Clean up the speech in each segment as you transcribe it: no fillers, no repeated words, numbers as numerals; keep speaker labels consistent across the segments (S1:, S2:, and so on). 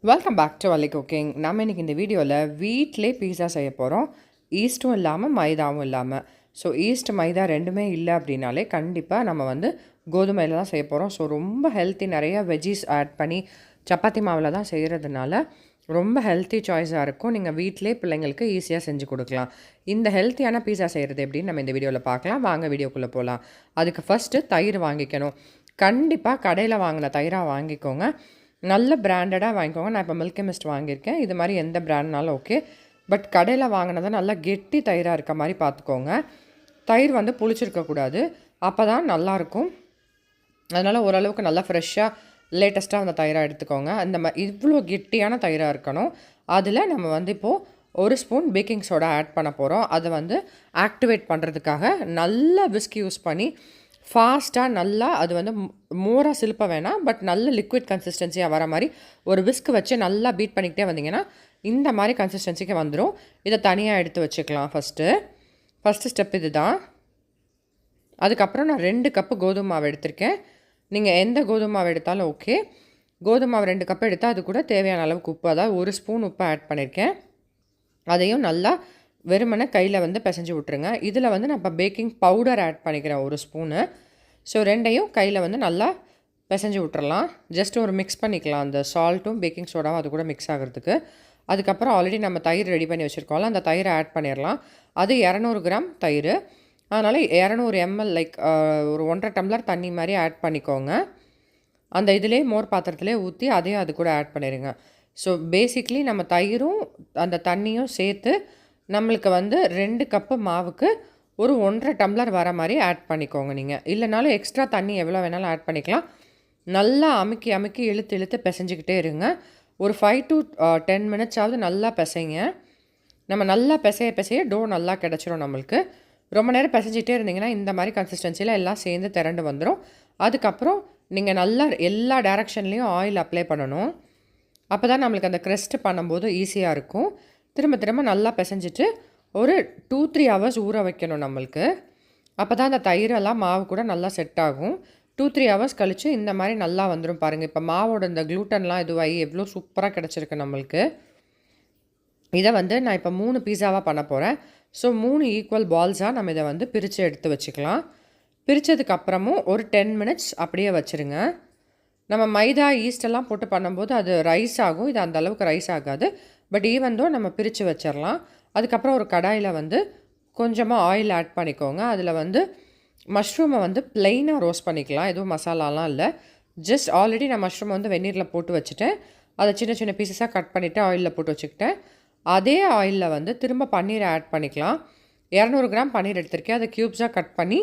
S1: Welcome back to வலி cooking. நம்ம இன்றைக்கி இந்த வீடியோவில் வீட்டிலே பீஸா செய்ய போகிறோம். ஈஸ்ட்டும் இல்லாமல் மைதாவும் இல்லாமல். ஸோ ஈஸ்ட் மைதா ரெண்டுமே இல்லை அப்படின்னாலே கண்டிப்பாக நம்ம கோதுமையில் தான் செய்ய போகிறோம். ஸோ ரொம்ப ஹெல்த்தி, நிறைய வெஜ்ஜீஸ் ஆட் பண்ணி சப்பாத்தி மாவில் தான் செய்கிறதுனால ரொம்ப ஹெல்த்தி சாய்ஸாக இருக்கும். நீங்கள் வீட்டிலே பிள்ளைங்களுக்கு ஈஸியாக செஞ்சு கொடுக்கலாம். இந்த ஹெல்த்தியான பீஸா செய்கிறது எப்படின்னு நம்ம இந்த வீடியோவில் பார்க்கலாம். வாங்க வீடியோக்குள்ளே போகலாம். அதுக்கு ஃபஸ்ட்டு தயிர் வாங்கிக்கணும். கண்டிப்பாக கடையில் வாங்கின தயிராக வாங்கிக்கோங்க. நல்ல பிராண்டடாக வாங்கிக்கோங்க. நான் இப்போ மில்கி மிஸ்ட் வாங்கியிருக்கேன். இது மாதிரி எந்த பிராண்ட்னாலும் ஓகே. பட் கடையில் வாங்கினதை நல்லா கெட்டி தயிராக இருக்க மாதிரி பார்த்துக்கோங்க. தயிர் புளிச்சிருக்கக்கூடாது. அப்போ தான் நல்லாயிருக்கும். அதனால் ஓரளவுக்கு நல்லா ஃப்ரெஷ்ஷாக லேட்டஸ்ட்டாக அந்த தயிராக எடுத்துக்கோங்க. அந்த இவ்வளோ கெட்டியான தயிராக இருக்கணும். அதில் நம்ம இப்போது ஒரு ஸ்பூன் பேக்கிங் சோடா ஆட் பண்ண போகிறோம். அதை ஆக்டிவேட் பண்ணுறதுக்காக நல்லா விஸ்க் யூஸ் பண்ணி ஃபாஸ்ட்டாக நல்லா அது மோராக சிலுப்ப வேணாம், பட் நல்ல லிக்விட் கன்சிஸ்டன்சியாக வர மாதிரி ஒரு விஸ்க் வச்சு நல்லா பீட் பண்ணிக்கிட்டே வந்தீங்கன்னா இந்த மாதிரி கன்சிஸ்டன்சிக்கு வந்துடும். இதை தனியாக எடுத்து வச்சுக்கலாம். ஃபஸ்ட்டு ஸ்டெப் இது தான். அதுக்கப்புறம் நான் 2 கப்பு கோதுமை மாவு எடுத்திருக்கேன். நீங்கள் எந்த கோதுமை மாவு எடுத்தாலும் ஓகே. கோதுமை மாவு 2 கப்பு எடுத்தால் அது கூட தேவையான அளவுக்கு உப்பு, அதாவது 1 ஸ்பூன் உப்பு ஆட் பண்ணியிருக்கேன். அதையும் நல்லா வெறுமனை கையில் பிசைஞ்சு விட்ருங்க. இதில் நான் இப்போ பேக்கிங் பவுடர் ஆட் பண்ணிக்கிறேன் 1 ஸ்பூனு. ஸோ ரெண்டையும் கையில் நல்லா பிசைஞ்சு விட்றலாம். ஜஸ்ட் ஒரு மிக்ஸ் பண்ணிக்கலாம். அந்த சால்ட்டும் பேக்கிங் சோடாவும் அது கூட மிக்ஸ் ஆகிறதுக்கு. அதுக்கப்புறம் ஆல்ரெடி நம்ம தயிர் ரெடி பண்ணி வச்சுருக்கோம்ல, அந்த தயிரை ஆட் பண்ணிடலாம். அது 200 கிராம் தயிர். அதனால் 200 ml லைக் ஒரு 1.5 டம்ளர் தண்ணி மாதிரி ஆட் பண்ணிக்கோங்க. அந்த இதிலே மோர் பாத்திரத்திலே ஊற்றி அதையும் அது கூட ஆட் பண்ணிடுங்க. ஸோ பேசிக்லி நம்ம தயிரும் அந்த தண்ணியும் சேர்த்து நம்மளுக்கு 2 கப்பு மாவுக்கு ஒரு 1.5 டம்ளர் வர மாதிரி ஆட் பண்ணிக்கோங்க. நீங்கள் இல்லைனாலும் எக்ஸ்ட்ரா தண்ணி எவ்வளோ வேணாலும் ஆட் பண்ணிக்கலாம். நல்லா அமுக்கி இழுத்து பிசைஞ்சிக்கிட்டே இருங்க. ஒரு 5 to 10 மினிட்ஸாவது நல்லா பிசைங்க. நம்ம நல்லா பிசைய டோ நல்லா கிடச்சிரும் நம்மளுக்கு. ரொம்ப நேரம் பிசைஞ்சிட்டே இருந்தீங்கன்னா இந்த மாதிரி கன்சிஸ்டன்சியில் எல்லாம் சேர்ந்து திரண்டு வந்துடும். அதுக்கப்புறம் நீங்கள் நல்லா எல்லா டைரக்ஷன்லேயும் ஆயில் அப்ளை பண்ணணும். அப்போ தான் நம்மளுக்கு அந்த க்ரஸ்ட் பண்ணும்போது ஈஸியாக இருக்கும். திரும்ப நல்லா பிசைஞ்சிட்டு ஒரு 2-3 ஹவர்ஸ் ஊற வைக்கணும் நம்மளுக்கு. அப்போ தான் அந்த தயிரெல்லாம் மாவு கூட நல்லா செட் ஆகும். 2-3 ஹவர்ஸ் கழித்து இந்த மாதிரி நல்லா வந்துடும் பாருங்கள். இப்போ மாவோட இந்த க்ளூட்டன்லாம் இதுவாகி எவ்வளோ சூப்பராக கிடச்சிருக்கு நம்மளுக்கு. இதை நான் இப்போ 3 பீஸாவாக பண்ண போகிறேன். ஸோ 3 ஈக்குவல் பால்ஸாக நம்ம இதை பிரித்து எடுத்து வச்சுக்கலாம். பிரித்ததுக்கப்புறமும் ஒரு 10 மினிட்ஸ் அப்படியே வச்சுருங்க. நம்ம மைதா ஈஸ்டெல்லாம் போட்டு பண்ணும்போது அது ரைஸ் ஆகும். இது அந்த அளவுக்கு ரைஸ் ஆகாது. பட் ஈவன் தோ நம்ம பிரித்து வச்சிடலாம். அதுக்கப்புறம் ஒரு கடாயில் கொஞ்சமாக ஆயில் ஆட் பண்ணிக்கோங்க. அதில் மஷ்ரூமை ப்ளெயினாக ரோஸ்ட் பண்ணிக்கலாம். எதுவும் மசாலாலாம் இல்லை. ஜஸ்ட் ஆல்ரெடி நான் மஷ்ரூமை வெந்நீரில் போட்டு வச்சுட்டேன். அதை சின்ன சின்ன பீசஸாக கட் பண்ணிவிட்டு ஆயிலில் போட்டு வச்சுக்கிட்டேன். அதே ஆயிலில் திரும்ப பன்னீரை ஆட் பண்ணிக்கலாம். 200 கிராம் பன்னீர் எடுத்திருக்கேன். அதை க்யூப்ஸாக கட் பண்ணி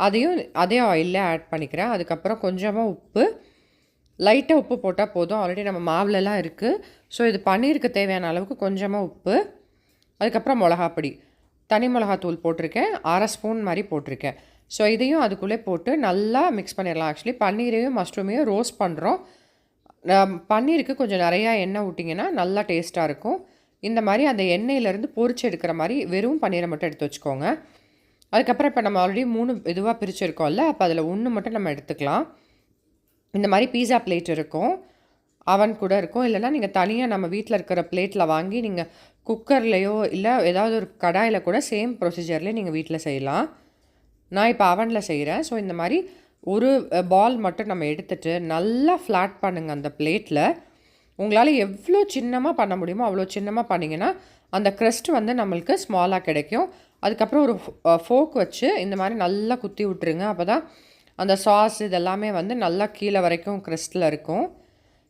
S1: அதையும் அதே ஆயிலில் ஆட் பண்ணிக்கிறேன். அதுக்கப்புறம் கொஞ்சமாக உப்பு, லைட்டாக உப்பு போட்டால் போதும். ஆல்ரெடி நம்ம மாவுலலாம் இருக்குது. ஸோ இது பன்னீருக்கு தேவையான அளவுக்கு கொஞ்சமாக உப்பு. அதுக்கப்புறம் மிளகாப்பொடி, தனி மிளகாத்தூள் போட்டிருக்கேன். 1/2 ஸ்பூன் மாதிரி போட்டிருக்கேன். ஸோ இதையும் அதுக்குள்ளே போட்டு நல்லா மிக்ஸ் பண்ணிடலாம். ஆக்சுவலி பன்னீரையும் மஷ்ரூமையும் ரோஸ்ட் பண்ணுறோம். பன்னீருக்கு கொஞ்சம் நிறையா எண்ணெய் விட்டிங்கன்னா நல்லா டேஸ்ட்டாக இருக்கும். இந்த மாதிரி அந்த எண்ணெயிலேருந்து பொரிச்சு எடுக்கிற மாதிரி வெறும் பன்னீரை மட்டும் எடுத்து வச்சுக்கோங்க. அதுக்கப்புறம் இப்போ நம்ம ஆல்ரெடி 3 இதுவாக பிரிச்சுருக்கோம்ல, அப்போ அதில் 1 மட்டும் நம்ம எடுத்துக்கலாம். இந்த மாதிரி பீஸா பிளேட் இருக்கும், அவன் கூட இருக்கும். இல்லைனா நீங்கள் தனியாக நம்ம வீட்டில் இருக்கிற பிளேட்டில் வாங்கி நீங்கள் குக்கர்லேயோ இல்லை ஏதாவது ஒரு கடாயில் கூட சேம் ப்ரொசீஜர்லேயே நீங்கள் வீட்டில் செய்யலாம். நான் இப்போ அவனில் செய்கிறேன். ஸோ இந்த மாதிரி ஒரு பால் மட்டும் நம்ம எடுத்துகிட்டு நல்லா ஃப்ளாட் பண்ணுங்கள் அந்த பிளேட்டில். உங்களால் எவ்வளோ சின்னமாக பண்ண முடியுமோ அவ்வளோ சின்னமாக பண்ணிங்கன்னா அந்த க்ரஸ்ட் நம்மளுக்கு ஸ்மாலாக கிடைக்கும். அதுக்கப்புறம் ஒரு ஃபோக் வச்சு இந்த மாதிரி நல்லா குத்தி விட்டுருங்க. அப்போ தான் அந்த சாஸ் இதெல்லாமே நல்லா கீழே வரைக்கும் க்ரஸ்ட்டில் இருக்கும்.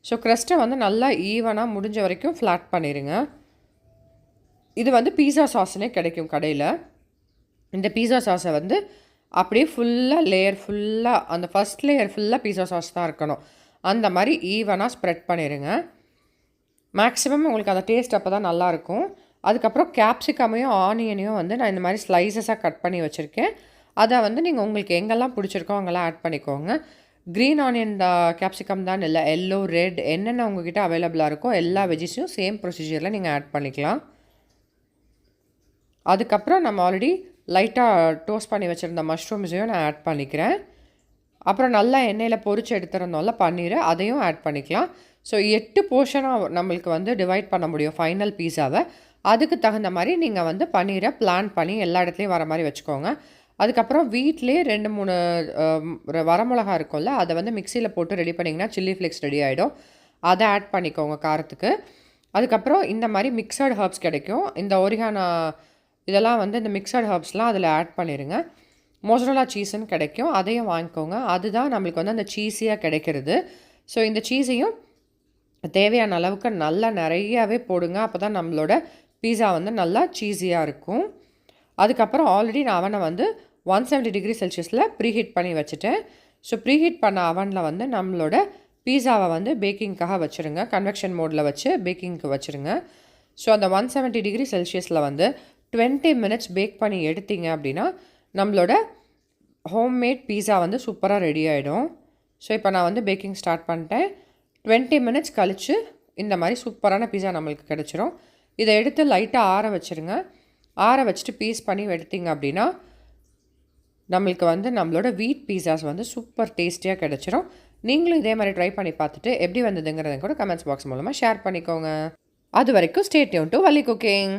S1: ஸோ க்ரஸ்ட்டை நல்லா ஈவனாக முடிஞ்ச வரைக்கும் ஃப்ளாட் பண்ணிடுங்க. இது பீஸா சாஸ்னே கிடைக்கும் கடையில். இந்த பீஸா சாஸை அப்படியே ஃபுல்லாக லேயர் ஃபுல்லாக அந்த ஃபஸ்ட் லேயர் ஃபுல்லாக பீஸா சாஸ் தான் இருக்கணும். அந்த மாதிரி ஈவனாக ஸ்ப்ரெட் பண்ணிடுங்க. மேக்ஸிமம் உங்களுக்கு அந்த டேஸ்ட் அப்போ தான் நல்லாயிருக்கும். அதுக்கப்புறம் கேப்சிகமையும் ஆனியனையும் நான் இந்த மாதிரி ஸ்லைசஸாக கட் பண்ணி வச்சுருக்கேன். அதை நீங்கள் உங்களுக்கு எங்கெல்லாம் பிடிச்சிருக்கோ அங்கெல்லாம் ஆட் பண்ணிக்கோங்க. க்ரீன் ஆனியன் கேப்சிகம் தான் இல்லை, எல்லோ, ரெட் என்னென்ன உங்கள்கிட்ட அவைலபிளாக இருக்கோ எல்லா வெஜ்ஜஸையும் சேம் ப்ரொசீஜரில் நீங்கள் ஆட் பண்ணிக்கலாம். அதுக்கப்புறம் நம்ம ஆல்ரெடி லைட்டாக டோஸ்ட் பண்ணி வச்சுருந்த மஷ்ரூம்ஸையும் நான் ஆட் பண்ணிக்கிறேன். அப்புறம் நல்லா எண்ணெயில் பொரிச்சு எடுத்துருந்தோம்ல பன்னீர், அதையும் ஆட் பண்ணிக்கலாம். ஸோ 8 போர்ஷனாக நம்மளுக்கு வந்து டிவைட் பண்ண முடியும் ஃபைனல் பீஸாவை. அதுக்கு தகுந்த மாதிரி நீங்கள் வந்து பன்னீரை பிளான் பண்ணி எல்லா இடத்துலையும் வர மாதிரி வச்சுக்கோங்க. அதுக்கப்புறம் வீட்டிலே 2, 3 வரமிளகா இருக்கும்ல, அதை வந்து மிக்சியில் போட்டு ரெடி பண்ணிங்கன்னா சில்லி ஃப்ளேக்ஸ் ரெடி ஆகிடும். அதை ஆட் பண்ணிக்கோங்க காரத்துக்கு. அதுக்கப்புறம் இந்த மாதிரி மிக்சட் ஹர்ப்ஸ் கிடைக்கும். இந்த ஒரிகானா இதெல்லாம் வந்து இந்த மிக்சட் ஹர்ப்ஸ்லாம் அதில் ஆட் பண்ணிடுங்க. மொசரல்லா சீஸ்ன்னு கிடைக்கும், அதையும் வாங்கிக்கோங்க. அதுதான் நம்மளுக்கு வந்து அந்த சீஸியாக கிடைக்கிறது. ஸோ இந்த சீஸையும் தேவையான அளவுக்கு நல்லா நிறையாவே போடுங்க. அப்போ தான் நம்மளோட பீஸா வந்து நல்லா சீஸியாக இருக்கும். அதுக்கப்புறம் ஆல்ரெடி நான் அவனை வந்து 170 டிகிரி செல்சியஸில் ப்ரீஹீட் பண்ணி வச்சுட்டேன். ஸோ ப்ரீஹீட் பண்ண அவனில் வந்து நம்மளோட பீஸாவை வந்து பேக்கிங்க்காக வச்சுருங்க. கன்வெக்ஷன் மோடில் வச்சு பேக்கிங்க்கு வச்சுருங்க. ஸோ அந்த 170 டிகிரி செல்சியஸில் வந்து 20 மினிட்ஸ் பேக் பண்ணி எடுத்தீங்க அப்படின்னா நம்மளோட ஹோம்மேட் பீஸா வந்து சூப்பராக ரெடி ஆகிடும். ஸோ இப்போ நான் வந்து பேக்கிங் ஸ்டார்ட் பண்ணிட்டேன். 20 மினிட்ஸ் கழித்து இந்த மாதிரி சூப்பரான பீஸா நம்மளுக்கு கிடச்சிரும். இதை எடுத்து லைட்டாக ஆற வச்சுருங்க. ஆற வச்சுட்டு பீஸ் பண்ணி எடுத்திங்க அப்படின்னா நம்மளுக்கு வந்து நம்மளோட வீட் பீஸாஸ் வந்து சூப்பர் டேஸ்டியாக கிடச்சிரும். நீங்களும் இதே மாதிரி ட்ரை பண்ணி பார்த்துட்டு எப்படி வந்ததுங்கிறத கூட கமெண்ட்ஸ் பாக்ஸ் மூலமாக ஷேர் பண்ணிக்கோங்க. அது வரைக்கும் stay tune to Valli cooking.